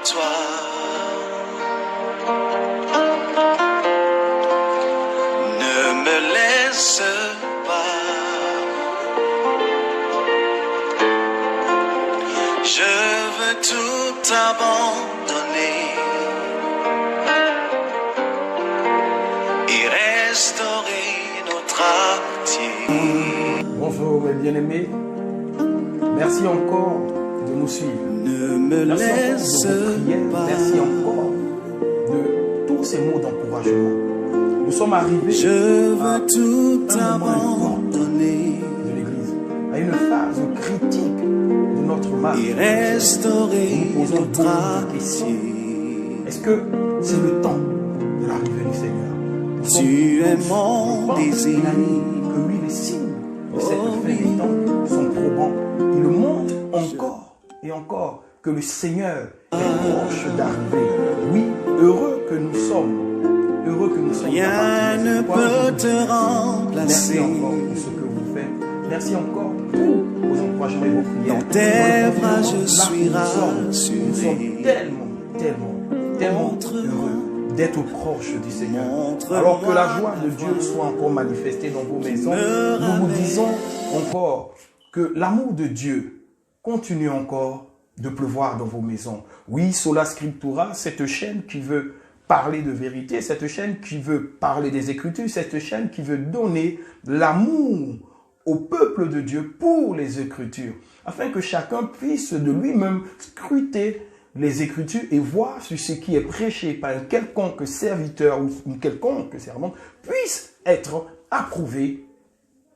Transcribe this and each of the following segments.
toi. Ne me laisse pas. Je veux tout abandonner et restaurer notre amitié. Bonjour mes bien-aimés, merci encore de nous suivre. Ne me Merci laisse encore de vos prières, pas. merci encore de tous ces mots d'encouragement. Nous sommes arrivés Je à veux tout un moment important abandonner de l'Église, à une phase critique de notre marche. et restaurer Nous posons notre beaucoup de questions. amitié. Est-ce que c'est le temps de l'arrivée du Seigneur? Nous sommes Tu es tous, mon je pense, désir. unanimes que oui, les signes de cette fin des temps sont probants. Ils montrent encore et encore que le Seigneur est proche d'arriver. Oui, heureux que nous sommes. Heureux que nous sommes. Rien ne peut te Merci remplacer. encore pour ce que vous faites. Merci encore pour vos encouragements et vos prières. Dans tes bras, je suis Nous sommes rassuré. tellement heureux d'être proche du Seigneur. Montre-moi Alors que la joie de ta Dieu soit encore manifestée dans vos maisons, me nous vous ramènes. disons encore que l'amour de Dieu continue encore de pleuvoir dans vos maisons. Oui, Sola Scriptura, cette chaîne qui veut parler de vérité, cette chaîne qui veut parler des Écritures, cette chaîne qui veut donner l'amour au peuple de Dieu pour les Écritures, afin que chacun puisse de lui-même scruter les Écritures et voir si ce qui est prêché par un quelconque serviteur ou une quelconque servante puisse être approuvé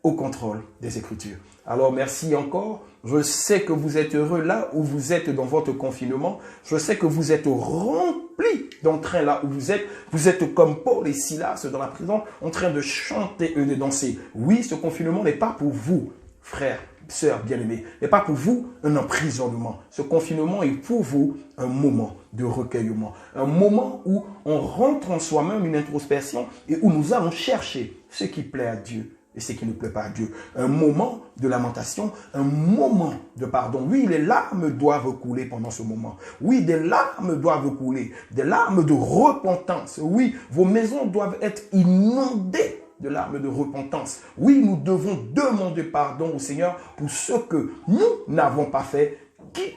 au contrôle des Écritures. Alors merci encore. Je sais que vous êtes heureux là où vous êtes dans votre confinement. Je sais que vous êtes remplis d'entrain là où vous êtes. Vous êtes comme Paul et Silas dans la prison en train de chanter et de danser. Oui, ce confinement n'est pas pour vous, frères, sœurs bien-aimés. N'est pas pour vous un emprisonnement. Ce confinement est pour vous un moment de recueillement. Un moment où on rentre en soi-même, une introspection, et où nous allons chercher ce qui plaît à Dieu et ce qui ne plaît pas à Dieu. Un moment de lamentation, un moment de pardon. Oui, les larmes doivent couler pendant ce moment. Oui, des larmes doivent couler, des larmes de repentance. Oui, vos maisons doivent être inondées de larmes de repentance. Oui, nous devons demander pardon au Seigneur pour ce que nous n'avons pas fait, qui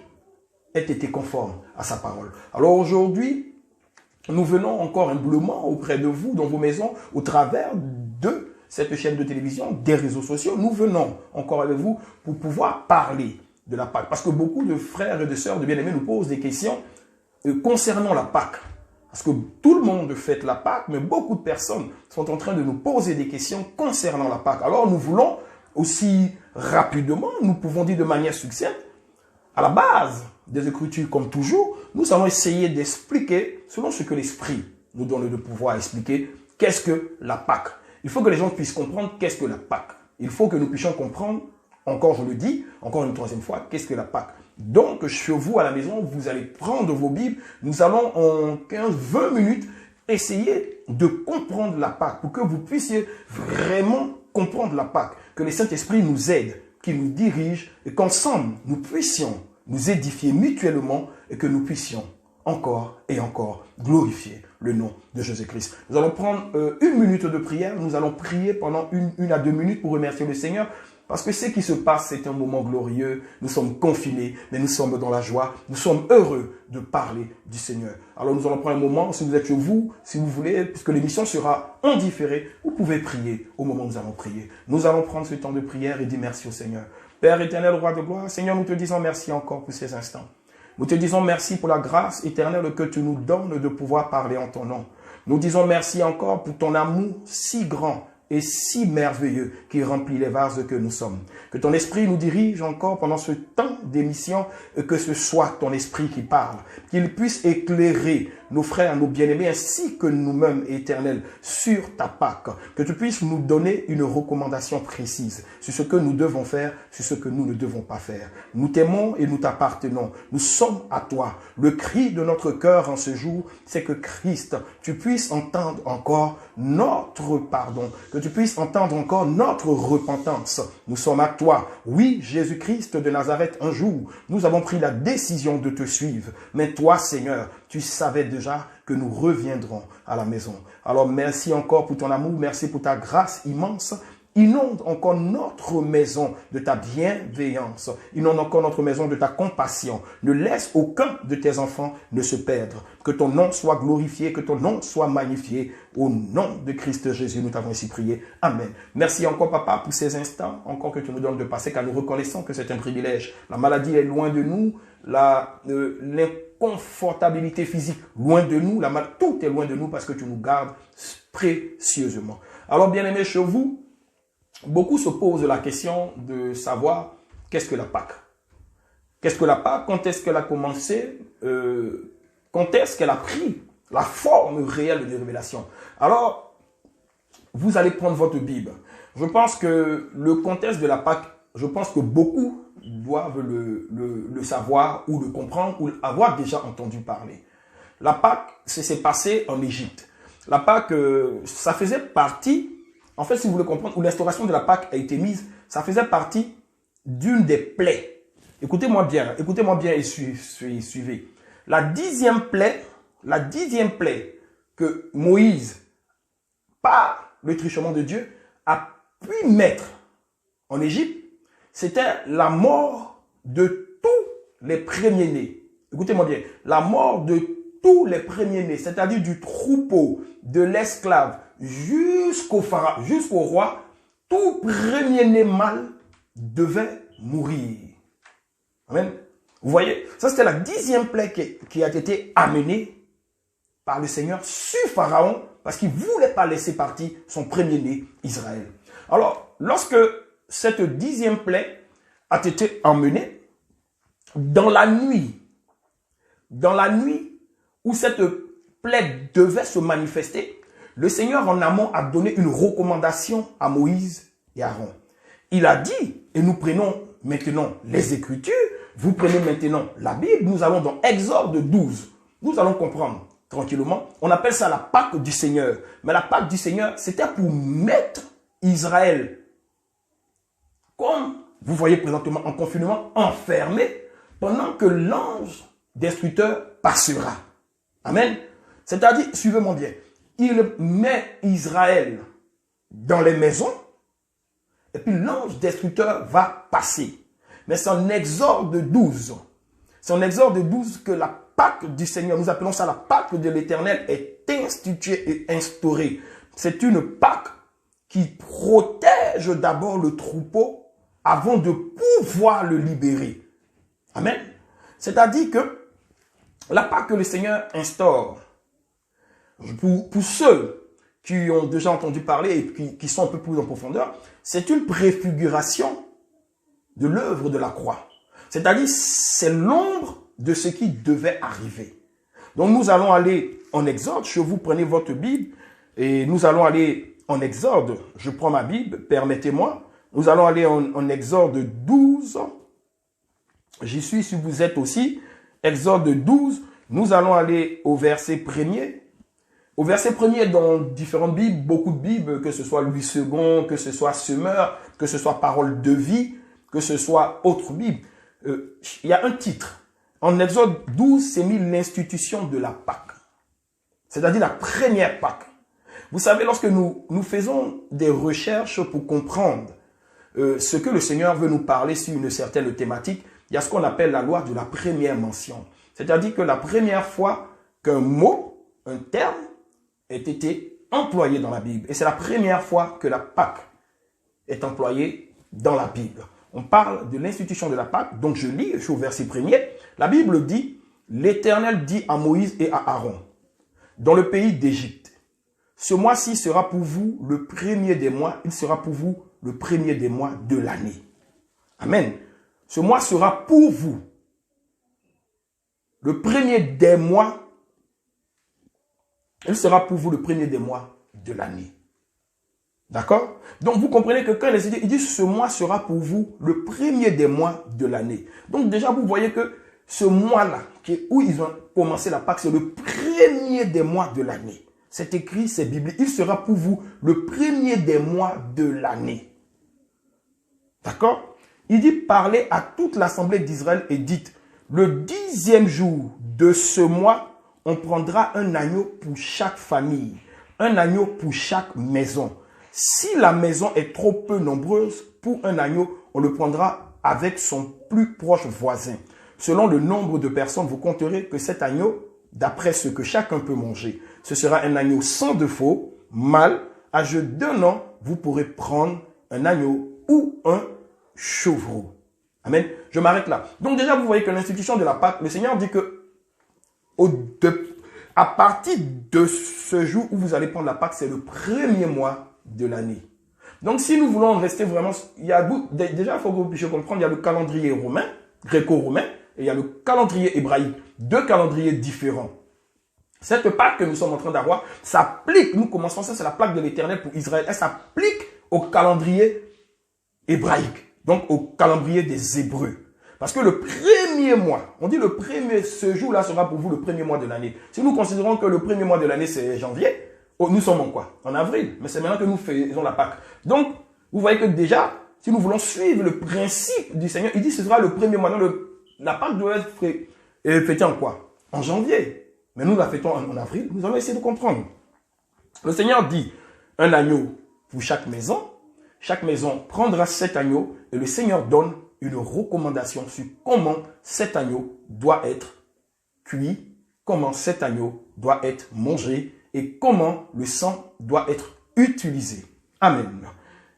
ait été conforme à sa parole. Alors aujourd'hui, nous venons encore humblement auprès de vous, dans vos maisons, au travers de cette chaîne de télévision, des réseaux sociaux. Nous venons encore avec vous pour pouvoir parler de la Pâque. Parce que beaucoup de frères et de sœurs de bien-aimés nous posent des questions concernant la Pâque. Parce que tout le monde fête la Pâque, mais beaucoup de personnes sont en train de nous poser des questions concernant la Pâque. Alors nous voulons aussi rapidement, nous pouvons dire de manière succincte, à la base des Écritures comme toujours, nous allons essayer d'expliquer, selon ce que l'Esprit nous donne de pouvoir expliquer, qu'est-ce que la Pâque. Il faut que les gens puissent comprendre qu'est-ce que la Pâque. Il faut que nous puissions comprendre, encore je le dis, encore une troisième fois, qu'est-ce que la Pâque. Donc, chez vous à la maison, vous allez prendre vos Bibles. Nous allons en 15-20 minutes essayer de comprendre la Pâque pour que vous puissiez vraiment comprendre la Pâque. Que le Saint-Esprit nous aide, qu'il nous dirige et qu'ensemble, nous puissions nous édifier mutuellement et que nous puissions encore et encore glorifier le nom de Jésus-Christ. Nous allons prendre une minute de prière. Nous allons prier pendant une à 2 minutes pour remercier le Seigneur. Parce que ce qui se passe, c'est un moment glorieux. Nous sommes confinés, mais nous sommes dans la joie. Nous sommes heureux de parler du Seigneur. Alors nous allons prendre un moment. Si vous êtes chez vous, si vous voulez, puisque l'émission sera en différé, vous pouvez prier au moment où nous allons prier. Nous allons prendre ce temps de prière et dire merci au Seigneur. Père éternel, roi de gloire, Seigneur, nous te disons merci encore pour ces instants. Nous te disons merci pour la grâce éternelle que tu nous donnes de pouvoir parler en ton nom. Nous disons merci encore pour ton amour si grand et si merveilleux qui remplit les vases que nous sommes. Que ton esprit nous dirige encore pendant ce temps d'émission et que ce soit ton esprit qui parle. Qu'il puisse éclairer nos frères, nos bien-aimés, ainsi que nous-mêmes, Éternel, sur ta Pâque. Que tu puisses nous donner une recommandation précise sur ce que nous devons faire, sur ce que nous ne devons pas faire. Nous t'aimons et nous t'appartenons. Nous sommes à toi. Le cri de notre cœur en ce jour, c'est que Christ, tu puisses entendre encore notre pardon, que tu puisses entendre encore notre repentance. Nous sommes à toi. Oui, Jésus-Christ de Nazareth, un jour, nous avons pris la décision de te suivre. Mais toi, Seigneur, tu savais déjà que nous reviendrons à la maison. Alors merci encore pour ton amour, merci pour ta grâce immense. Inonde encore notre maison de ta bienveillance. Inonde encore notre maison de ta compassion. Ne laisse aucun de tes enfants ne se perdre. Que ton nom soit glorifié, que ton nom soit magnifié. Au nom de Christ Jésus, nous t'avons ainsi prié. Amen. Merci encore, Papa, pour ces instants, encore que tu nous donnes de passer, car nous reconnaissons que c'est un privilège. La maladie est loin de nous. L'inconfortabilité physique, loin de nous. Tout est loin de nous parce que tu nous gardes précieusement. Alors, bien-aimés chez vous, beaucoup se posent la question de savoir qu'est-ce que la Pâque. Qu'est-ce que la Pâque? Quand est-ce qu'elle a commencé? Quand est-ce qu'elle a pris la forme réelle de révélation? Alors, vous allez prendre votre Bible. Je pense que le contexte de la Pâque, je pense que beaucoup doivent le savoir ou le comprendre ou avoir déjà entendu parler. La Pâque, c'est passé en Égypte. La Pâque, ça faisait partie... En fait, si vous voulez comprendre, où l'instauration de la Pâque a été mise, ça faisait partie d'une des plaies. Écoutez-moi bien et suivez. La dixième plaie que Moïse, par le truchement de Dieu, a pu mettre en Égypte, c'était la mort de tous les premiers-nés. Écoutez-moi bien, la mort de tous les premiers-nés, c'est-à-dire du troupeau, de l'esclave, jusqu'au pharaon, jusqu'au roi, tout premier-né mâle devait mourir. Amen. Vous voyez, ça c'était la dixième plaie qui a été amenée par le Seigneur sur Pharaon parce qu'il ne voulait pas laisser partir son premier-né Israël. Alors, lorsque cette dixième plaie a été emmenée, dans la nuit où cette plaie devait se manifester, le Seigneur en amont a donné une recommandation à Moïse et Aaron. Il a dit, et nous prenons maintenant les Écritures, vous prenez maintenant la Bible, nous allons dans Exode 12. Nous allons comprendre tranquillement. On appelle ça la Pâque du Seigneur. Mais la Pâque du Seigneur, c'était pour mettre Israël, comme vous voyez présentement en confinement, enfermé, pendant que l'ange destructeur passera. Amen. C'est-à-dire, suivez-moi bien, il met Israël dans les maisons, et puis l'ange destructeur va passer. Mais c'est en Exode 12. C'est en Exode 12 que la Pâque du Seigneur, nous appelons ça la Pâque de l'Éternel, est instituée et instaurée. C'est une Pâque qui protège d'abord le troupeau avant de pouvoir le libérer. Amen. C'est-à-dire que la Pâque que le Seigneur instaure, pour ceux qui ont déjà entendu parler et qui sont un peu plus en profondeur, c'est une préfiguration de l'œuvre de la croix. C'est-à-dire, c'est l'ombre de ce qui devait arriver. Donc, nous allons aller en Exode. Je vous prenez votre Bible et nous allons aller en Exode. Je prends ma Bible, permettez-moi. Nous allons aller en Exode 12. J'y suis si vous êtes aussi. Exode 12. Nous allons aller au verset 1er. Au verset 1er, dans différentes Bibles, beaucoup de Bibles, que ce soit Louis II, que ce soit Semeur, que ce soit Parole de vie, que ce soit autre Bible, il y a un titre. En Exode 12, c'est mis l'institution de la Pâque. C'est-à-dire la première Pâque. Vous savez, lorsque nous faisons des recherches pour comprendre ce que le Seigneur veut nous parler sur une certaine thématique, il y a ce qu'on appelle la loi de la première mention. C'est-à-dire que la première fois qu'un mot, un terme, ait été employé dans la Bible. Et c'est la première fois que la Pâque est employée dans la Bible. On parle de l'institution de la Pâque. Donc je lis, je suis au verset 1er. La Bible dit, l'Éternel dit à Moïse et à Aaron, dans le pays d'Égypte, ce mois-ci sera pour vous le premier des mois, il sera pour vous le premier des mois de l'année. Amen. Ce mois sera pour vous le premier des mois Il sera pour vous le premier des mois de l'année. D'accord? Donc, vous comprenez que quand il dit ce mois sera pour vous le premier des mois de l'année. Donc, déjà, vous voyez que ce mois-là, où ils ont commencé la Pâque, c'est le premier des mois de l'année. C'est écrit, c'est biblique. Il sera pour vous le premier des mois de l'année. D'accord? Il dit, parlez à toute l'assemblée d'Israël et dites, le 10e jour de ce mois, on prendra un agneau pour chaque famille, un agneau pour chaque maison. Si la maison est trop peu nombreuse, pour un agneau, on le prendra avec son plus proche voisin. Selon le nombre de personnes, vous compterez que cet agneau, d'après ce que chacun peut manger, ce sera un agneau sans défaut, mâle, âgé d'1 an, vous pourrez prendre un agneau ou un chevreau. Amen. Je m'arrête là. Donc déjà, vous voyez que l'institution de la Pâque, le Seigneur dit que à partir de ce jour où vous allez prendre la Pâque, c'est le premier mois de l'année. Donc si nous voulons rester vraiment, déjà il faut que vous puissiez comprendre, il y a le calendrier romain, gréco-romain, et il y a le calendrier hébraïque, 2 calendriers différents. Cette Pâque que nous sommes en train d'avoir s'applique, nous commençons ça, c'est la Pâque de l'Éternel pour Israël, elle s'applique au calendrier hébraïque, donc au calendrier des Hébreux. Parce que le premier mois, on dit le premier, ce jour-là sera pour vous le premier mois de l'année. Si nous considérons que le premier mois de l'année c'est janvier, nous sommes en quoi? En avril. Mais c'est maintenant que nous faisons la Pâque. Donc, vous voyez que déjà, si nous voulons suivre le principe du Seigneur, il dit que ce sera le premier mois. Donc, la Pâque doit être fêtée en quoi? En janvier. Mais nous la fêtons en avril. Nous allons essayer de comprendre. Le Seigneur dit un agneau pour chaque maison. Chaque maison prendra 7 agneaux et le Seigneur donne une recommandation sur comment cet agneau doit être cuit, comment cet agneau doit être mangé et comment le sang doit être utilisé. Amen.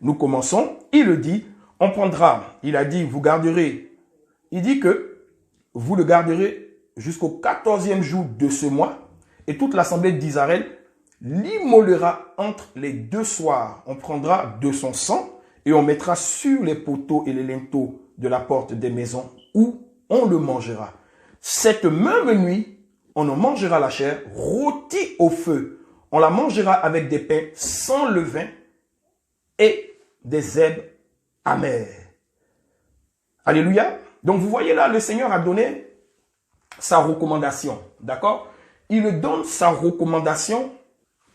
Nous commençons. Il le dit, on prendra, il a dit, vous garderez. Il dit que vous le garderez jusqu'au 14e jour de ce mois et toute l'assemblée d'Israël l'immolera entre les 2 soirs. On prendra de son sang et on mettra sur les poteaux et les linteaux de la porte des maisons où on le mangera. Cette même nuit, on en mangera la chair rôtie au feu. On la mangera avec des pains sans levain et des herbes amères. Alléluia. Donc vous voyez là, le Seigneur a donné sa recommandation. D'accord? Il donne sa recommandation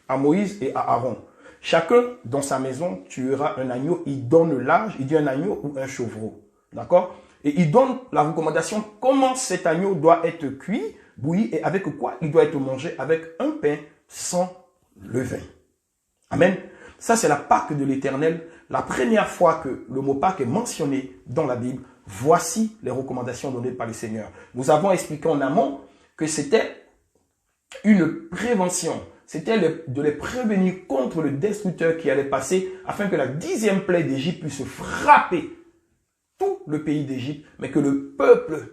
à Moïse et à Aaron. Chacun dans sa maison tuera un agneau. Il donne l'âge, il dit un agneau ou un chevreau. D'accord? Et il donne la recommandation comment cet agneau doit être cuit, bouilli et avec quoi il doit être mangé, avec un pain sans levain. Amen. Ça, c'est la Pâque de l'Éternel. La première fois que le mot Pâque est mentionné dans la Bible, voici les recommandations données par le Seigneur. Nous avons expliqué en amont que c'était une prévention. C'était de les prévenir contre le destructeur qui allait passer afin que la 10e plaie d'Égypte puisse frapper tout le pays d'Égypte, mais que le peuple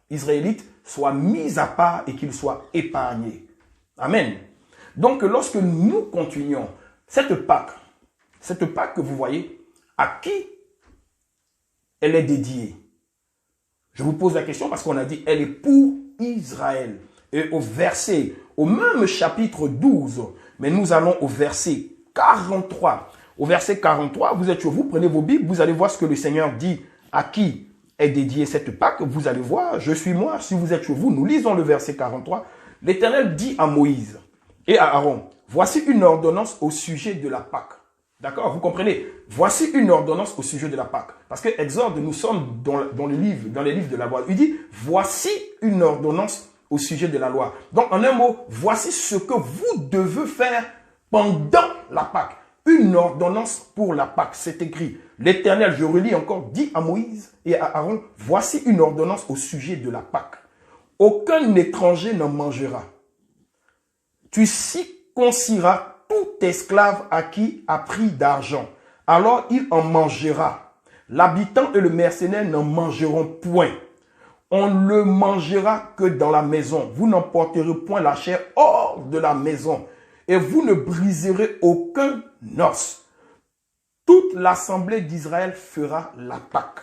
israélite soit mis à part et qu'il soit épargné. Amen. Donc, lorsque nous continuons cette Pâque que vous voyez, à qui elle est dédiée? Je vous pose la question parce qu'on a dit, elle est pour Israël. Et au même chapitre 12, mais nous allons au verset 43. Au verset 43, vous êtes chez vous, prenez vos Bibles, vous allez voir ce que le Seigneur dit à qui est dédiée cette Pâque. Vous allez voir, je suis moi, si vous êtes chez vous, nous lisons le verset 43. L'Éternel dit à Moïse et à Aaron, voici une ordonnance au sujet de la Pâque. D'accord, vous comprenez? Voici une ordonnance au sujet de la Pâque. Parce que Exode, nous sommes dans les livres de la loi. Il dit, voici une ordonnance au sujet de la loi. Donc, en un mot, voici ce que vous devez faire pendant la Pâque. Une ordonnance pour la Pâque. C'est écrit. L'Éternel, je relis encore, dit à Moïse et à Aaron, voici une ordonnance au sujet de la Pâque. Aucun étranger n'en mangera. Tu circonciras tout esclave à qui a pris d'argent. Alors il en mangera. L'habitant et le mercenaire n'en mangeront point. On ne le mangera que dans la maison. Vous n'emporterez point la chair hors de la maison. Et vous ne briserez aucun os. Toute l'assemblée d'Israël fera la Pâque.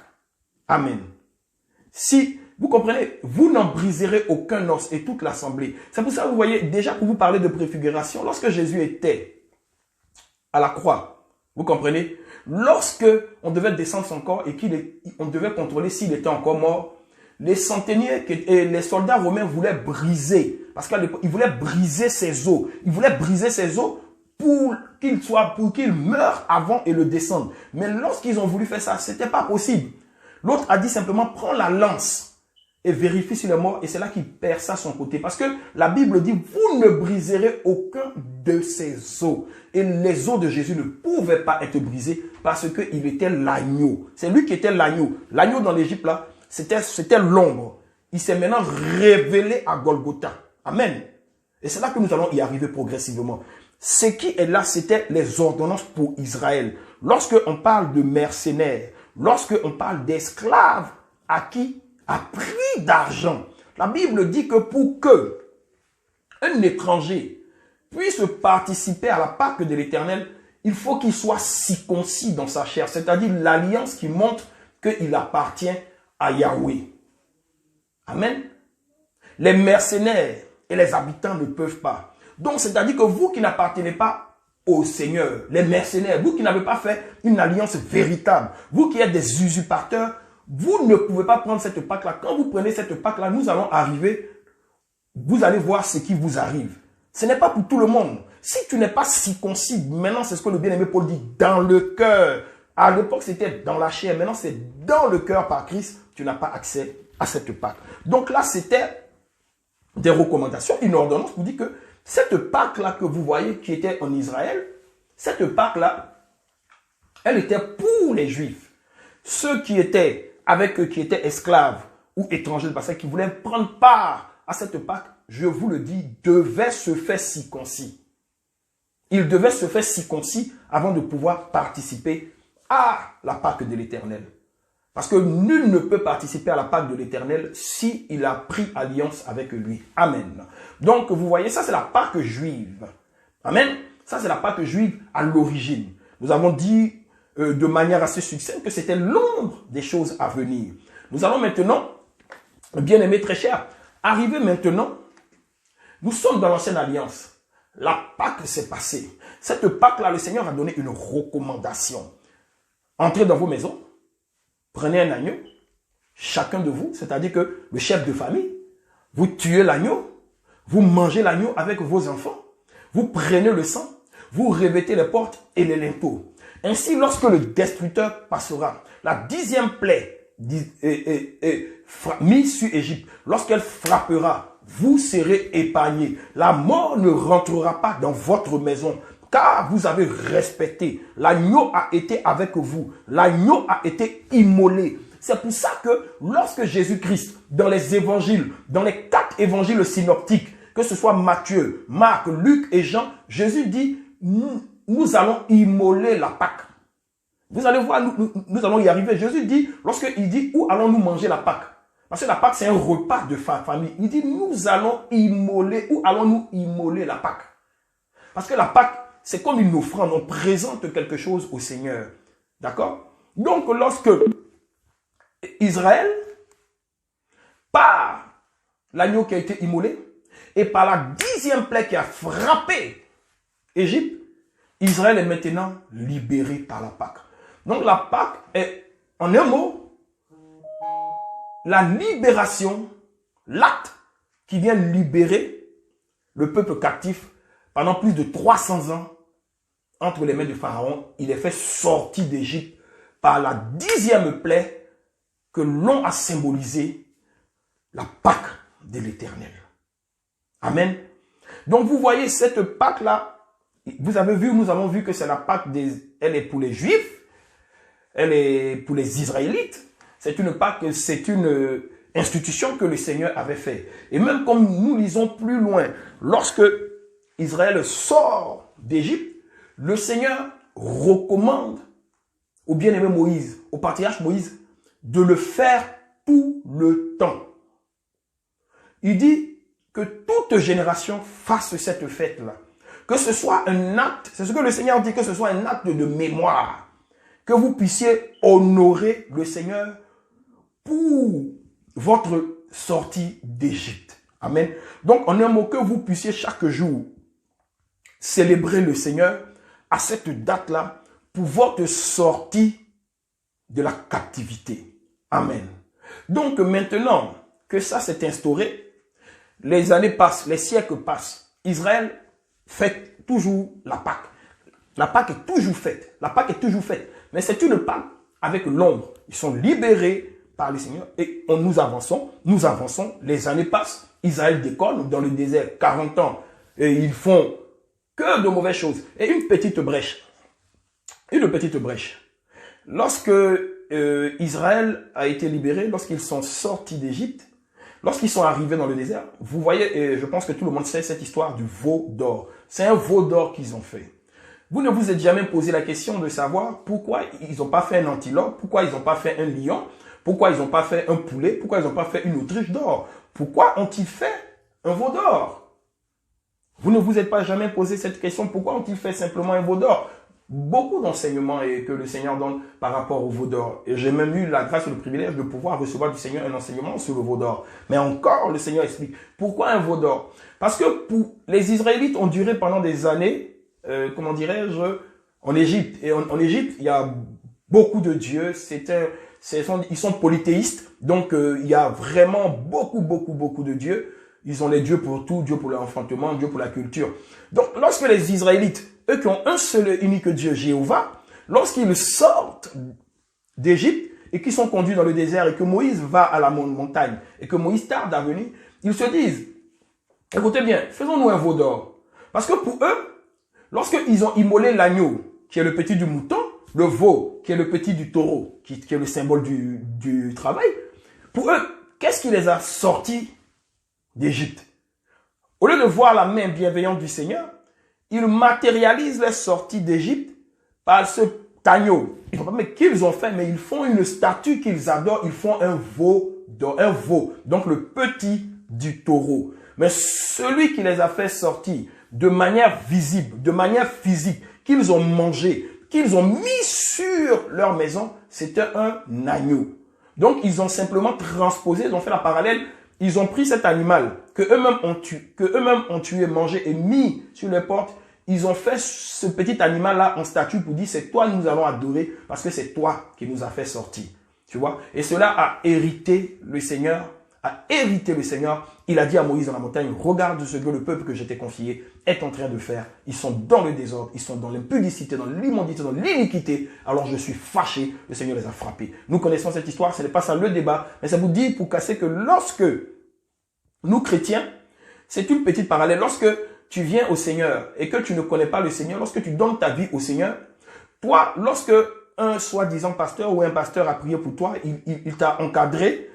Amen. Si vous comprenez, vous n'en briserez aucun os et toute l'assemblée. C'est pour ça que vous voyez, déjà pour vous parler de préfiguration, lorsque Jésus était à la croix, vous comprenez, lorsque on devait descendre son corps et qu'on devait contrôler s'il était encore mort, les centeniers et les soldats romains voulaient briser, parce qu'ils voulaient briser ses os. Ils voulaient briser ses os pour qu'il meure avant et le descende. Mais lorsqu'ils ont voulu faire ça, c'était pas possible. L'autre a dit simplement, prends la lance et vérifie s'il est mort. Et c'est là qu'il perça son côté. Parce que la Bible dit, vous ne briserez aucun de ses os. Et les os de Jésus ne pouvaient pas être brisés parce qu'il était l'agneau. C'est lui qui était l'agneau. L'agneau dans l'Égypte, là, c'était l'ombre. Il s'est maintenant révélé à Golgotha. Amen. Et c'est là que nous allons y arriver progressivement. Ce qui est là, c'était les ordonnances pour Israël. Lorsque on parle de mercenaires, lorsque on parle d'esclaves acquis à prix d'argent, la Bible dit que pour que un étranger puisse participer à la Pâque de l'Éternel, il faut qu'il soit circoncis dans sa chair, c'est-à-dire l'alliance qui montre qu'il appartient à Yahweh. Amen. Les mercenaires et les habitants ne peuvent pas. Donc, c'est-à-dire que vous qui n'appartenez pas au Seigneur, les mercenaires, vous qui n'avez pas fait une alliance véritable, vous qui êtes des usurpateurs, vous ne pouvez pas prendre cette Pâque-là. Quand vous prenez cette Pâque-là, nous allons arriver, vous allez voir ce qui vous arrive. Ce n'est pas pour tout le monde. Si tu n'es pas circoncis, maintenant c'est ce que le bien-aimé Paul dit, dans le cœur. À l'époque, c'était dans la chair. Maintenant, c'est dans le cœur par Christ. Tu n'as pas accès à cette Pâque. Donc là, c'était des recommandations, une ordonnance pour dire que cette Pâque-là que vous voyez qui était en Israël, cette Pâque-là, elle était pour les Juifs. Ceux qui étaient avec eux, qui étaient esclaves ou étrangers de passage, qui voulaient prendre part à cette Pâque, je vous le dis, devaient se faire circoncis. Ils devaient se faire circoncis avant de pouvoir participer à la Pâque de l'Éternel. Parce que nul ne peut participer à la Pâque de l'Éternel s'il a pris alliance avec lui. Amen. Donc, vous voyez, ça c'est la Pâque juive. Amen. Ça c'est la Pâque juive à l'origine. Nous avons dit de manière assez succincte que c'était l'ombre des choses à venir. Nous allons maintenant, bien-aimés très chers, arriver maintenant, nous sommes dans l'ancienne alliance. La Pâque s'est passée. Cette Pâque-là, le Seigneur a donné une recommandation. Entrez dans vos maisons. Prenez un agneau, chacun de vous, c'est-à-dire que le chef de famille, vous tuez l'agneau, vous mangez l'agneau avec vos enfants, vous prenez le sang, vous revêtez les portes et les linteaux. Ainsi, lorsque le destructeur passera, la 10e plaie mise sur Égypte, lorsqu'elle frappera, vous serez épargnés. La mort ne rentrera pas dans votre maison, car vous avez respecté. L'agneau a été avec vous. L'agneau a été immolé. C'est pour ça que lorsque Jésus-Christ, dans les évangiles, dans les 4 évangiles synoptiques, que ce soit Matthieu, Marc, Luc et Jean, Jésus dit, nous allons immoler la Pâque. Vous allez voir, nous allons y arriver. Jésus dit, lorsqu'il dit, où allons-nous manger la Pâque? Parce que la Pâque, c'est un repas de famille. Il dit, nous allons immoler, où allons-nous immoler la Pâque? Parce que la Pâque, c'est comme une offrande, on présente quelque chose au Seigneur. D'accord? Donc, lorsque Israël, par l'agneau qui a été immolé, et par la 10e plaie qui a frappé Égypte, Israël est maintenant libéré par la Pâque. Donc, la Pâque est, en un mot, la libération, l'acte qui vient libérer le peuple captif pendant plus de 300 ans entre les mains de Pharaon. Il est fait sortir d'Égypte par la 10e plaie que l'on a symbolisé la Pâque de l'Éternel. Amen. Donc vous voyez cette Pâque-là, vous avez vu, nous avons vu que c'est la Pâque, elle est pour les Juifs, elle est pour les Israélites. C'est une Pâque, c'est une institution que le Seigneur avait fait. Et même comme nous lisons plus loin, lorsque Israël sort d'Égypte, le Seigneur recommande au bien-aimé Moïse, au patriarche Moïse, de le faire tout le temps. Il dit que toute génération fasse cette fête-là. Que ce soit un acte, c'est ce que le Seigneur dit, que ce soit un acte de mémoire. Que vous puissiez honorer le Seigneur pour votre sortie d'Égypte. Amen. Donc, en un mot, que vous puissiez chaque jour célébrer le Seigneur à cette date-là pour votre sortie de la captivité. Amen. Donc, maintenant que ça s'est instauré, les années passent, les siècles passent. Israël fait toujours la Pâque. La Pâque est toujours faite. La Pâque est toujours faite. Mais c'est une Pâque avec l'ombre. Ils sont libérés par le Seigneur et nous avançons, les années passent. Israël déconne dans le désert 40 ans et ils font que de mauvaises choses. Et une petite brèche. Lorsque Israël a été libéré, lorsqu'ils sont sortis d'Égypte, lorsqu'ils sont arrivés dans le désert, vous voyez, et je pense que tout le monde sait cette histoire du veau d'or. C'est un veau d'or qu'ils ont fait. Vous ne vous êtes jamais posé la question de savoir pourquoi ils n'ont pas fait un antilope, pourquoi ils n'ont pas fait un lion, pourquoi ils n'ont pas fait un poulet, pourquoi ils n'ont pas fait une autruche d'or. Pourquoi ont-ils fait un veau d'or? Vous ne vous êtes pas jamais posé cette question, pourquoi ont-ils fait simplement un veau d'or? Beaucoup d'enseignements que le Seigneur donne par rapport au veau d'or. Et j'ai même eu la grâce et le privilège de pouvoir recevoir du Seigneur un enseignement sur le veau d'or. Mais encore, le Seigneur explique. Pourquoi un veau d'or? Parce que les Israélites ont duré pendant des années, comment dirais-je, en Égypte. Et en Égypte, il y a beaucoup de dieux. Ils sont polythéistes. Donc, il y a vraiment beaucoup de dieux. Ils ont les dieux pour tout, Dieu pour l'enfantement, Dieu pour la culture. Donc, lorsque les Israélites, eux qui ont un seul et unique Dieu, Jéhovah, lorsqu'ils sortent d'Égypte et qu'ils sont conduits dans le désert et que Moïse va à la montagne et que Moïse tarde à venir, ils se disent, écoutez bien, faisons-nous un veau d'or. Parce que pour eux, lorsqu'ils ont immolé l'agneau, qui est le petit du mouton, le veau, qui est le petit du taureau, qui est le symbole du travail, pour eux, qu'est-ce qui les a sortis d'Égypte? Au lieu de voir la main bienveillante du Seigneur, ils matérialisent la sortie d'Égypte par ce agneau. Mais qu'ils ont fait, mais ils font une statue qu'ils adorent, ils font un veau, donc le petit du taureau. Mais celui qui les a fait sortir de manière visible, de manière physique, qu'ils ont mangé, qu'ils ont mis sur leur maison, c'était un agneau. Donc ils ont simplement transposé, ils ont fait la parallèle. Ils ont pris cet animal que eux-mêmes ont tué, mangé et mis sur les portes. Ils ont fait ce petit animal-là en statue pour dire c'est toi que nous allons adorer parce que c'est toi qui nous as fait sortir. Tu vois? Et cela a hérité le Seigneur. Il a dit à Moïse dans la montagne, regarde ce que le peuple que je t'ai confié est en train de faire. Ils sont dans le désordre, ils sont dans l'impudicité, dans l'immondité, dans l'iniquité. Alors je suis fâché, le Seigneur les a frappés. Nous connaissons cette histoire, ce n'est pas ça le débat, mais ça vous dit pour casser que lorsque nous chrétiens, c'est une petite parallèle. Lorsque tu viens au Seigneur et que tu ne connais pas le Seigneur, lorsque tu donnes ta vie au Seigneur, toi, lorsque un soi-disant pasteur ou un pasteur a prié pour toi, il t'a encadré,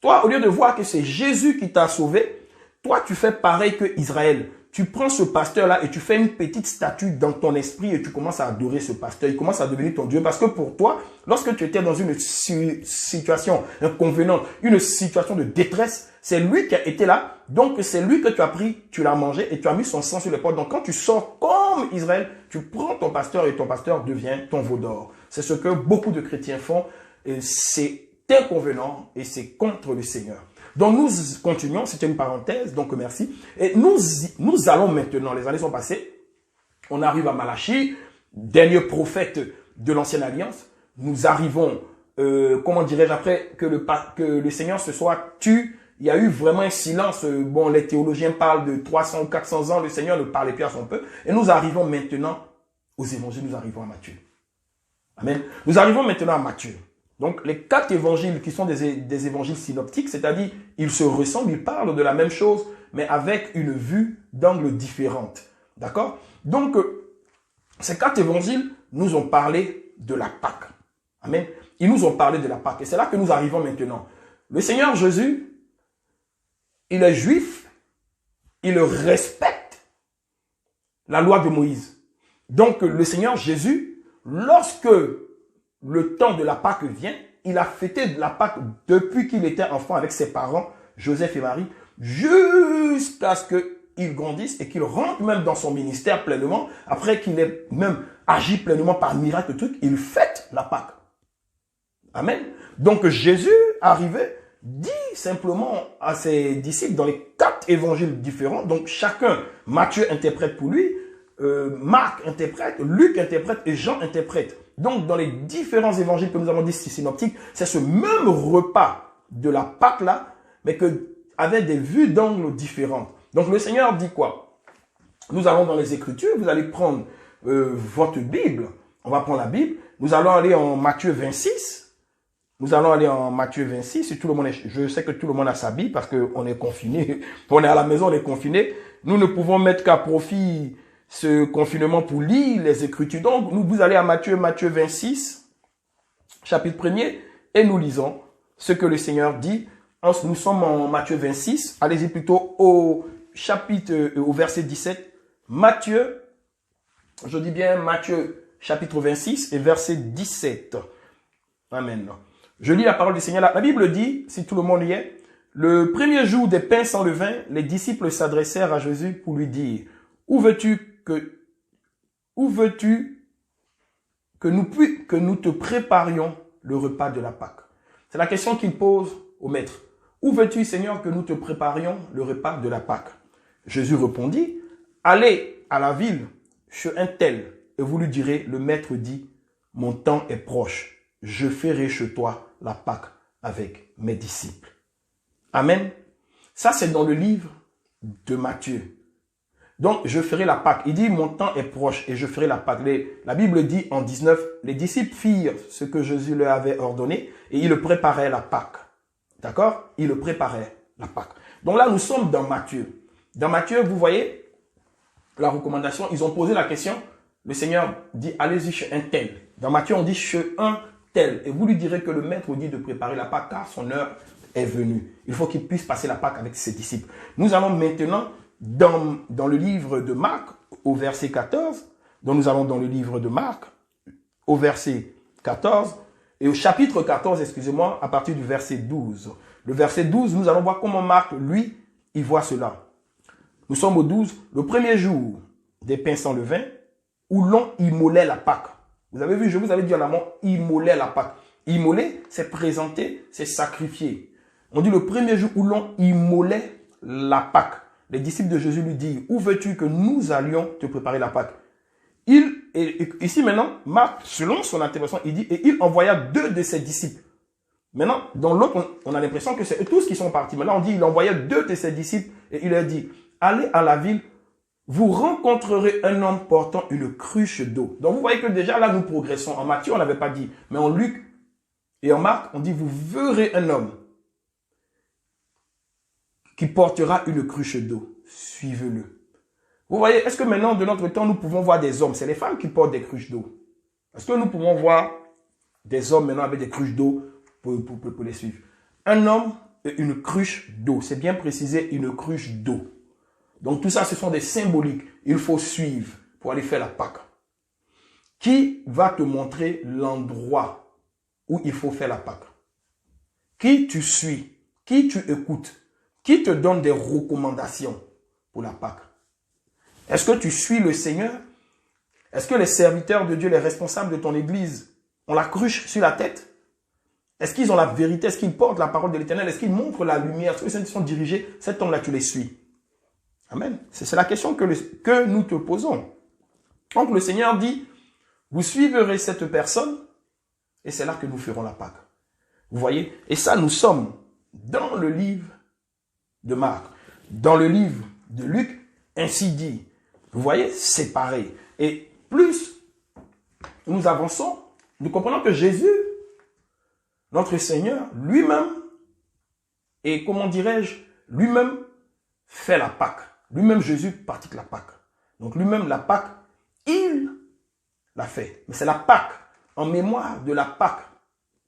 toi, au lieu de voir que c'est Jésus qui t'a sauvé, toi, tu fais pareil que Israël. Tu prends ce pasteur-là et tu fais une petite statue dans ton esprit et tu commences à adorer ce pasteur. Il commence à devenir ton Dieu parce que pour toi, lorsque tu étais dans une situation inconvéniente, une situation de détresse, c'est lui qui a été là. Donc, c'est lui que tu as pris, tu l'as mangé et tu as mis son sang sur les portes. Donc, quand tu sors comme Israël, tu prends ton pasteur et ton pasteur devient ton veau d'or. C'est ce que beaucoup de chrétiens font et c'est inconvénient et c'est contre le Seigneur. Donc nous continuons, c'était une parenthèse, donc merci. Et nous allons maintenant, les années sont passées, on arrive à Malachie, dernier prophète de l'ancienne alliance. Nous arrivons, comment dirais-je, après que le Seigneur se soit tu, il y a eu vraiment un silence. Bon, les théologiens parlent de 300 ou 400 ans, le Seigneur ne parlait plus à son peuple. Et nous arrivons maintenant aux évangiles, nous arrivons à Matthieu. Amen. Nous arrivons maintenant à Matthieu. Donc, les 4 évangiles qui sont des évangiles synoptiques, c'est-à-dire, ils se ressemblent, ils parlent de la même chose, mais avec une vue d'angle différente. D'accord? Donc, ces 4 évangiles nous ont parlé de la Pâque. Amen. Ils nous ont parlé de la Pâque. Et c'est là que nous arrivons maintenant. Le Seigneur Jésus, il est juif, il respecte la loi de Moïse. Donc, le Seigneur Jésus, lorsque le temps de la Pâque vient, il a fêté la Pâque depuis qu'il était enfant avec ses parents, Joseph et Marie, jusqu'à ce qu'il grandisse et qu'il rentre même dans son ministère pleinement, après qu'il ait même agi pleinement par miracle, il fête la Pâque. Amen. Donc Jésus arrivait, dit simplement à ses disciples dans les 4 évangiles différents, donc chacun, Matthieu interprète pour lui, Marc interprète, Luc interprète et Jean interprète. Donc dans les différents évangiles que nous avons dit synoptiques, c'est ce même repas de la Pâque là, mais avec des vues d'angles différentes. Donc le Seigneur dit quoi? Nous allons dans les Écritures, vous allez prendre votre Bible, on va prendre la Bible, nous allons aller en Matthieu 26, nous allons aller en Matthieu 26, si tout le monde je sais que tout le monde a sa Bible parce qu'on est confiné, on est à la maison, on est confiné, nous ne pouvons mettre qu'à profit ce confinement pour lire les Écritures. Donc vous allez à Matthieu 26, chapitre 1er, et nous lisons ce que le Seigneur dit. Nous sommes en Matthieu 26, allez-y plutôt au verset 17, Matthieu, je dis bien Matthieu chapitre 26 et verset 17. Amen. Je lis la parole du Seigneur. La Bible dit, si tout le monde y est, le premier jour des pains sans levain, les disciples s'adressèrent à Jésus pour lui dire, où veux-tu que nous te préparions le repas de la Pâque? C'est la question qu'il pose au maître. Où veux-tu, Seigneur, que nous te préparions le repas de la Pâque? Jésus répondit, allez à la ville chez un tel, et vous lui direz, le maître dit, mon temps est proche, je ferai chez toi la Pâque avec mes disciples. Amen. Ça, c'est dans le livre de Matthieu. Donc, je ferai la Pâque. Il dit, mon temps est proche et je ferai la Pâque. La Bible dit en 19, les disciples firent ce que Jésus leur avait ordonné et ils le préparaient la Pâque. D'accord? Ils le préparaient la Pâque. Donc là, nous sommes dans Matthieu. Dans Matthieu, vous voyez la recommandation, ils ont posé la question. Le Seigneur dit, allez-y chez un tel. Dans Matthieu, on dit chez un tel. Et vous lui direz que le maître dit de préparer la Pâque car son heure est venue. Il faut qu'il puisse passer la Pâque avec ses disciples. Nous allons maintenant dans le livre de Marc au verset 14. Donc nous allons dans le livre de Marc au verset 14 et au chapitre 14, excusez-moi, à partir du verset 12. Le verset 12, nous allons voir comment Marc, lui, il voit cela. Nous sommes au 12, le premier jour des pains sans levain, où l'on immolait la Pâque. Vous avez vu, je vous avais dit en amont, immoler la Pâque. Immoler, c'est présenter, c'est sacrifier. On dit le premier jour où l'on immolait la Pâque. Les disciples de Jésus lui disent, où veux-tu que nous allions te préparer la Pâque? Ici maintenant, Marc, selon son intervention, il dit, et il envoya 2 de ses disciples. Maintenant, dans l'autre, on a l'impression que c'est eux tous qui sont partis. Maintenant, on dit, il envoya 2 de ses disciples et il leur dit, allez à la ville, vous rencontrerez un homme portant une cruche d'eau. Donc, vous voyez que déjà là, nous progressons. En Matthieu, on n'avait pas dit. Mais en Luc et en Marc, on dit, vous verrez un homme qui portera une cruche d'eau. Suivez-le. Vous voyez, est-ce que maintenant, de notre temps, nous pouvons voir des hommes? C'est les femmes qui portent des cruches d'eau. Est-ce que nous pouvons voir des hommes maintenant avec des cruches d'eau pour les suivre? Un homme et une cruche d'eau. C'est bien précisé, une cruche d'eau. Donc tout ça, ce sont des symboliques. Il faut suivre pour aller faire la Pâque. Qui va te montrer l'endroit où il faut faire la Pâque? Qui tu suis? Qui tu écoutes? Qui te donne des recommandations pour la Pâque? Est-ce que tu suis le Seigneur? Est-ce que les serviteurs de Dieu, les responsables de ton église, ont la cruche sur la tête? Est-ce qu'ils ont la vérité? Est-ce qu'ils portent la parole de l'Éternel? Est-ce qu'ils montrent la lumière? Est-ce qu'ils sont dirigés? Cet homme-là, tu les suis. Amen. C'est la question que nous te posons. Donc le Seigneur dit, vous suivrez cette personne et c'est là que nous ferons la Pâque. Vous voyez? Et ça, nous sommes dans le livre de Marc, dans le livre de Luc, ainsi dit. Vous voyez? C'est pareil. Et plus nous avançons, nous comprenons que Jésus, notre Seigneur, lui-même, et comment dirais-je, lui-même fait la Pâque. Lui-même, Jésus pratique la Pâque. Donc lui-même, la Pâque, il l'a fait. Mais c'est la Pâque, en mémoire de la Pâque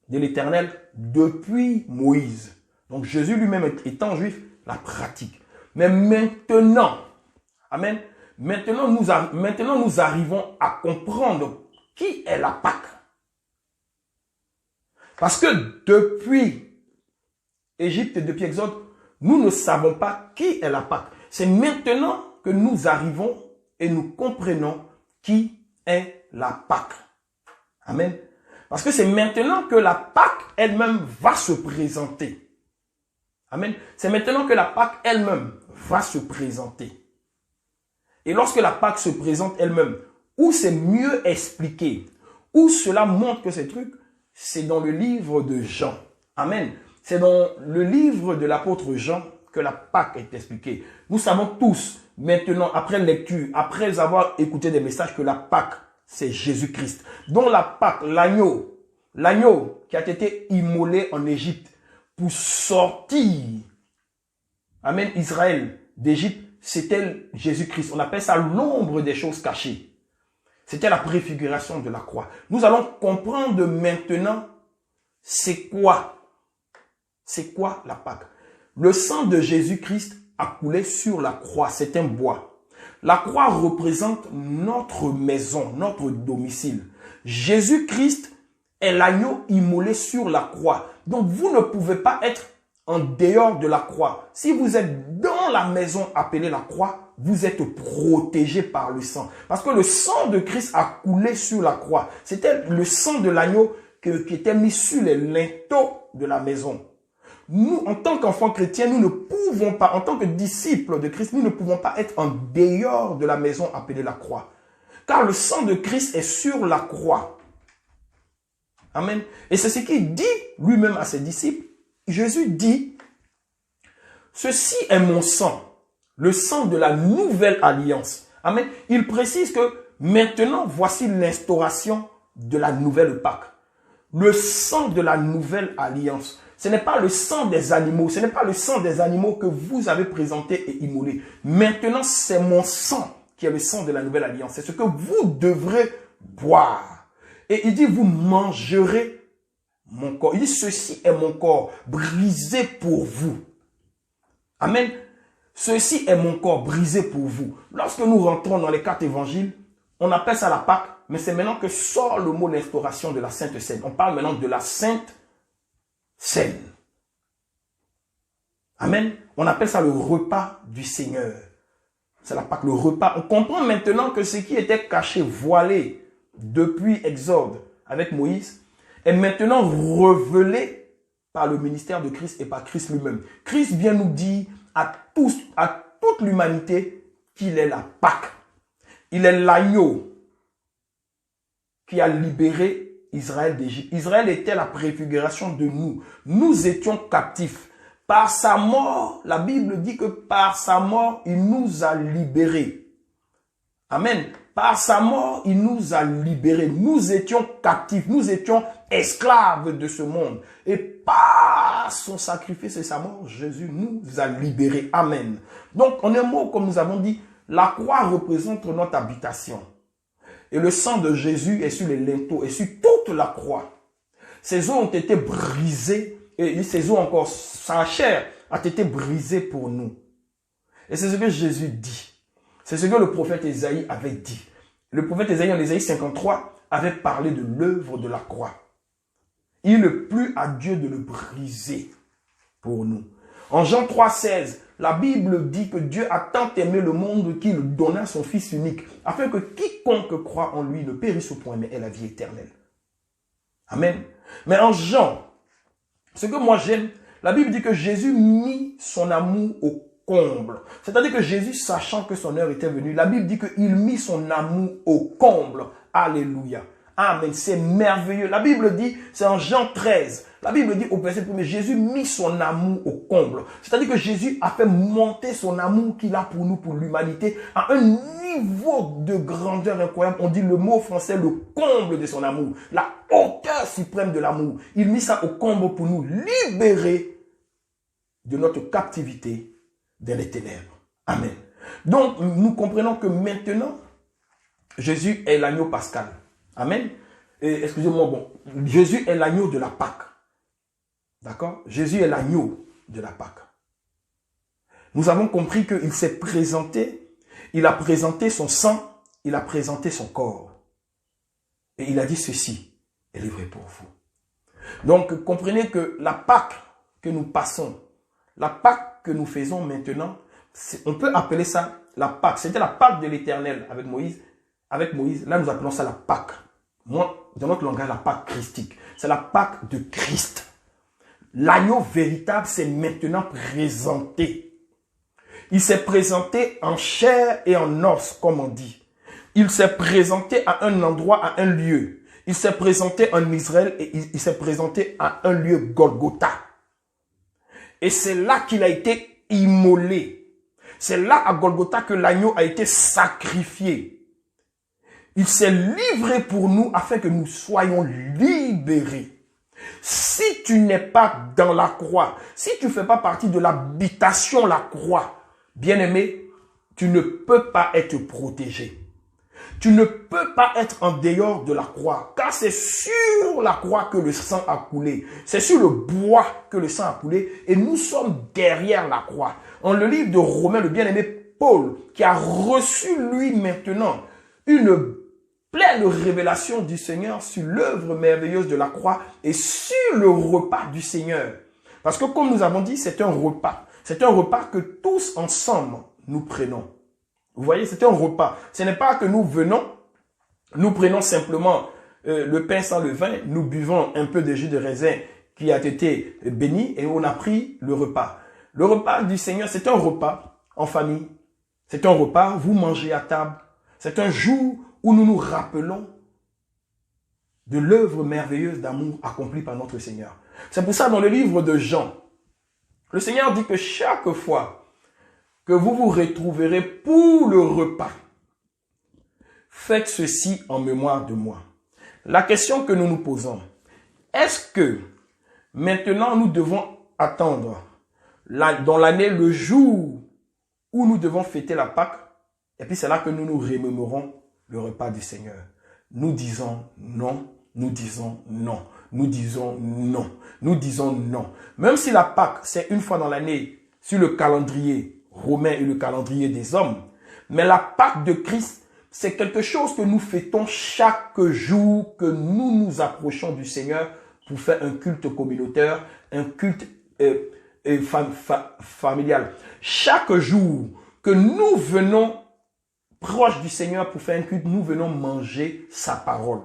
de l'Éternel depuis Moïse. Donc Jésus lui-même, étant juif, la pratique. Mais maintenant, amen, maintenant nous arrivons à comprendre qui est la Pâque. Parce que depuis Égypte et depuis Exode, nous ne savons pas qui est la Pâque. C'est maintenant que nous arrivons et nous comprenons qui est la Pâque. Amen. Parce que c'est maintenant que la Pâque elle-même va se présenter. Amen. C'est maintenant que la Pâque elle-même va se présenter. Et lorsque la Pâque se présente elle-même, où c'est mieux expliqué, où cela montre que ces trucs, c'est dans le livre de Jean. Amen. C'est dans le livre de l'apôtre Jean que la Pâque est expliquée. Nous savons tous, maintenant, après lecture, après avoir écouté des messages, que la Pâque, c'est Jésus-Christ. Dont la Pâque, l'agneau qui a été immolé en Égypte pour sortir, amen, Israël d'Égypte, c'était Jésus-Christ. On appelle ça l'ombre des choses cachées. C'était la préfiguration de la croix. Nous allons comprendre maintenant c'est quoi la Pâque. Le sang de Jésus-Christ a coulé sur la croix. C'est un bois. La croix représente notre maison, notre domicile. Jésus-Christ est l'agneau immolé sur la croix. Donc vous ne pouvez pas être en dehors de la croix. Si vous êtes dans la maison appelée la croix, vous êtes protégé par le sang. Parce que le sang de Christ a coulé sur la croix. C'était le sang de l'agneau qui était mis sur les linteaux de la maison. Nous, en tant qu'enfants chrétiens, nous ne pouvons pas, en tant que disciples de Christ, nous ne pouvons pas être en dehors de la maison appelée la croix. Car le sang de Christ est sur la croix. Amen. Et c'est ce qu'il dit lui-même à ses disciples. Jésus dit, ceci est mon sang, le sang de la nouvelle alliance. Amen. Il précise que maintenant, voici l'instauration de la nouvelle Pâque. Le sang de la nouvelle alliance. Ce n'est pas le sang des animaux. Ce n'est pas le sang des animaux que vous avez présenté et immolé. Maintenant, c'est mon sang qui est le sang de la nouvelle alliance. C'est ce que vous devrez boire. Et il dit, vous mangerez mon corps. Il dit, ceci est mon corps brisé pour vous. Amen. Ceci est mon corps brisé pour vous. Lorsque nous rentrons dans les 4 évangiles, on appelle ça la Pâque, mais c'est maintenant que sort le mot l'instauration de la Sainte Seine. On parle maintenant de la Sainte Seine. Amen. On appelle ça le repas du Seigneur. C'est la Pâque, le repas. On comprend maintenant que ce qui était caché, voilé depuis Exode avec Moïse, est maintenant révélé par le ministère de Christ et par Christ lui-même. Christ vient nous dire à toute l'humanité qu'il est la Pâque. Il est l'agneau qui a libéré Israël d'Égypte. Israël était la préfiguration de nous. Nous étions captifs. Par sa mort, la Bible dit que par sa mort, il nous a libérés. Amen. Par sa mort, il nous a libérés. Nous étions captifs. Nous étions esclaves de ce monde. Et par son sacrifice et sa mort, Jésus nous a libérés. Amen. Donc, en un mot, comme nous avons dit, la croix représente notre habitation. Et le sang de Jésus est sur les linteaux et sur toute la croix. Ses os ont été brisés. Et ses os encore, sa chair a été brisée pour nous. Et c'est ce que Jésus dit. C'est ce que le prophète Ésaïe avait dit. Le prophète Ésaïe, en Ésaïe 53, avait parlé de l'œuvre de la croix. Il ne plut à Dieu de le briser pour nous. En Jean 3,16, la Bible dit que Dieu a tant aimé le monde qu'il donna son Fils unique, afin que quiconque croit en lui ne périsse au point, mais ait la vie éternelle. Amen. Mais en Jean, ce que moi j'aime, la Bible dit que Jésus mit son amour au comble. C'est-à-dire que Jésus, sachant que son heure était venue, la Bible dit qu'il mit son amour au comble. Alléluia. Amen. C'est merveilleux. La Bible dit, c'est en Jean 13, la Bible dit au verset 1er, Jésus mit son amour au comble. C'est-à-dire que Jésus a fait monter son amour qu'il a pour nous, pour l'humanité, à un niveau de grandeur incroyable. On dit le mot français, le comble de son amour. La hauteur suprême de l'amour. Il mit ça au comble pour nous libérer de notre captivité dans les ténèbres. Amen. Donc, nous comprenons que maintenant, Jésus est l'agneau pascal. Amen. Excusez-moi, bon, Jésus est l'agneau de la Pâque. D'accord? Jésus est l'agneau de la Pâque. Nous avons compris qu'il s'est présenté, il a présenté son sang, il a présenté son corps. Et il a dit ceci est livré pour vous. Donc, comprenez que la Pâque que nous passons, la Pâque que nous faisons maintenant, on peut appeler ça la Pâque. C'était la Pâque de l'Éternel avec Moïse. Là, nous appelons ça la Pâque. Moi, dans notre langage, la Pâque christique. C'est la Pâque de Christ. l'agneau véritable s'est maintenant présenté. Il s'est présenté en chair et en os, comme on dit. Il s'est présenté à un endroit, à un lieu. Il s'est présenté en Israël et il s'est présenté à un lieu Golgotha. Et c'est là qu'il a été immolé. C'est là à Golgotha que l'agneau a été sacrifié. Il s'est livré pour nous afin que nous soyons libérés. Si tu n'es pas dans la croix, si tu ne fais pas partie de l'habitation la croix, bien-aimé, tu ne peux pas être protégé. Tu ne peux pas être en dehors de la croix, car c'est sur la croix que le sang a coulé. C'est sur le bois que le sang a coulé et nous sommes derrière la croix. En le livre de Romains, le bien-aimé Paul, qui a reçu lui maintenant une pleine révélation du Seigneur sur l'œuvre merveilleuse de la croix et sur le repas du Seigneur. Parce que comme nous avons dit, c'est un repas. C'est un repas que tous ensemble nous prenons. Vous voyez, c'est un repas. Ce n'est pas que nous venons, nous prenons simplement le pain sans le vin, nous buvons un peu de jus de raisin qui a été béni et on a pris le repas. Le repas du Seigneur, c'est un repas en famille. C'est un repas, vous mangez à table. C'est un jour où nous nous rappelons de l'œuvre merveilleuse d'amour accomplie par notre Seigneur. C'est pour ça dans le livre de Jean, le Seigneur dit que chaque fois que vous vous retrouverez pour le repas, faites ceci en mémoire de moi. La question que nous nous posons, est-ce que maintenant nous devons attendre dans l'année le jour où nous devons fêter la Pâque, et puis c'est là que nous nous remémorons le repas du Seigneur? Nous disons non, nous disons non, nous disons non, nous disons non. Même si la Pâque, c'est une fois dans l'année sur le calendrier romain et le calendrier des hommes, mais la Pâque de Christ, c'est quelque chose que nous fêtons chaque jour que nous nous approchons du Seigneur pour faire un culte communautaire, un culte familial. Chaque jour que nous venons proche du Seigneur pour faire un culte, nous venons manger sa parole,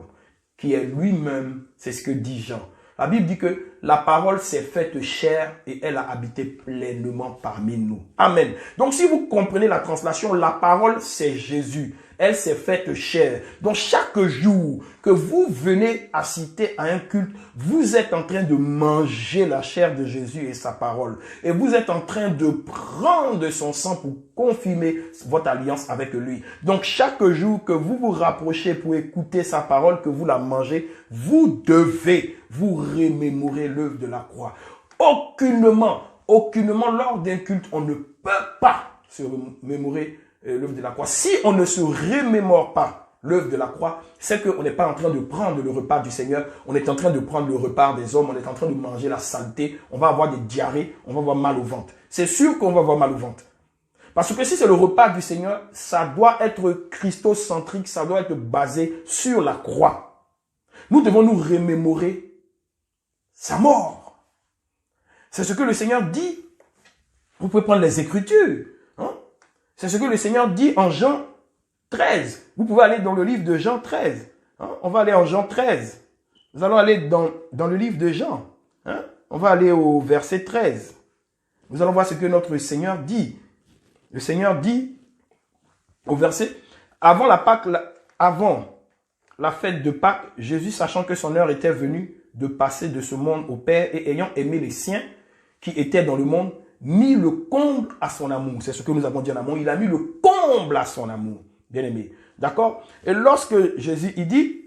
qui est lui-même, c'est ce que dit Jean. La Bible dit que la parole s'est faite chair et elle a habité pleinement parmi nous. Amen. Donc si vous comprenez la translation, la parole c'est Jésus. Elle s'est faite chair. Donc chaque jour que vous venez assister à un culte, vous êtes en train de manger la chair de Jésus et sa parole. Et vous êtes en train de prendre son sang pour confirmer votre alliance avec lui. Donc chaque jour que vous vous rapprochez pour écouter sa parole, que vous la mangez, vous devez vous remémorer l'œuvre de la croix. Aucunement lors d'un culte, on ne peut pas se remémorer l'œuvre de la croix. Si on ne se remémore pas l'œuvre de la croix, c'est qu'on n'est pas en train de prendre le repas du Seigneur, on est en train de prendre le repas des hommes, on est en train de manger la saleté, on va avoir des diarrhées, on va avoir mal au ventre. C'est sûr qu'on va avoir mal au ventre. Parce que si c'est le repas du Seigneur, ça doit être christocentrique, ça doit être basé sur la croix. Nous devons nous remémorer sa mort. C'est ce que le Seigneur dit. Vous pouvez prendre les Écritures. C'est ce que le Seigneur dit en Jean 13. Vous pouvez aller dans le livre de Jean 13. On va aller en Jean 13. Nous allons aller dans le livre de Jean. On va aller au verset 13. Nous allons voir ce que notre Seigneur dit. Le Seigneur dit au verset, avant la fête de Pâques, Jésus, sachant que son heure était venue de passer de ce monde au Père et ayant aimé les siens qui étaient dans le monde, mis le comble à son amour. C'est ce que nous avons dit en amont. Il a mis le comble à son amour. Bien aimé. D'accord? Et lorsque Jésus, il dit,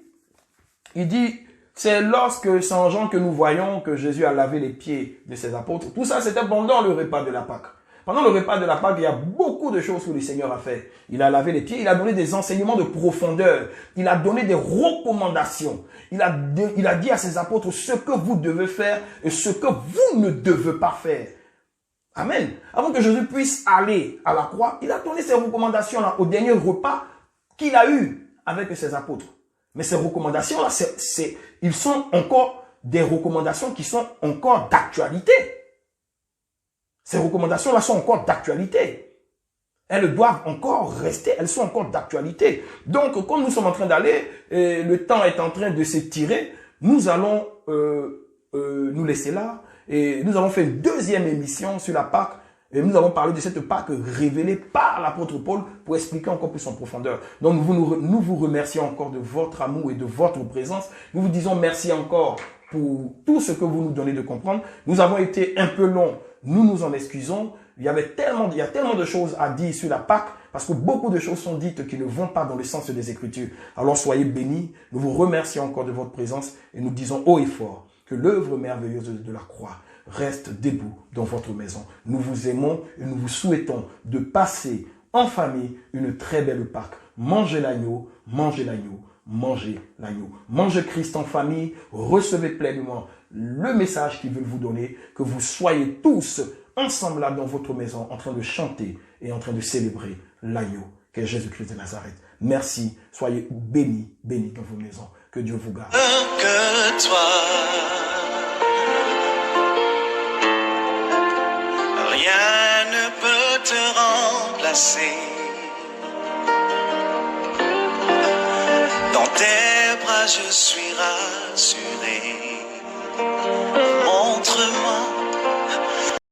c'est lorsque c'est en Jean que nous voyons que Jésus a lavé les pieds de ses apôtres. Tout ça, c'était pendant le repas de la Pâque. Pendant le repas de la Pâque, il y a beaucoup de choses que le Seigneur a fait. Il a lavé les pieds, il a donné des enseignements de profondeur. Il a donné des recommandations. Il a dit à ses apôtres ce que vous devez faire et ce que vous ne devez pas faire. Amen. Avant que Jésus puisse aller à la croix, il a donné ces recommandations-là au dernier repas qu'il a eu avec ses apôtres. Mais ces recommandations-là, ils sont encore des recommandations qui sont encore d'actualité. Ces recommandations-là sont encore d'actualité. Elles doivent encore rester, elles sont encore d'actualité. Donc, comme nous sommes en train d'aller, le temps est en train de s'étirer, nous allons nous laisser là. et nous avons fait une deuxième émission sur la Pâque. Et nous allons parler de cette Pâque révélée par l'apôtre Paul pour expliquer encore plus en profondeur. Donc nous vous remercions encore de votre amour et de votre présence. Nous vous disons merci encore pour tout ce que vous nous donnez de comprendre. Nous avons été un peu longs, nous nous en excusons. Il y a tellement de choses à dire sur la Pâque parce que beaucoup de choses sont dites qui ne vont pas dans le sens des Écritures. Alors soyez bénis. Nous vous remercions encore de votre présence et nous disons haut et fort que l'œuvre merveilleuse de la croix reste debout dans votre maison. Nous vous aimons et nous vous souhaitons de passer en famille une très belle Pâque. Mangez l'agneau, mangez l'agneau, mangez l'agneau. Mangez Christ en famille, recevez pleinement le message qu'il veut vous donner, que vous soyez tous ensemble là dans votre maison en train de chanter et en train de célébrer l'agneau qu'est Jésus-Christ de Nazareth. Merci, soyez bénis, bénis dans vos maisons. Que Dieu vous garde. Que toi, rien ne peut te remplacer. Dans tes bras je suis rassuré.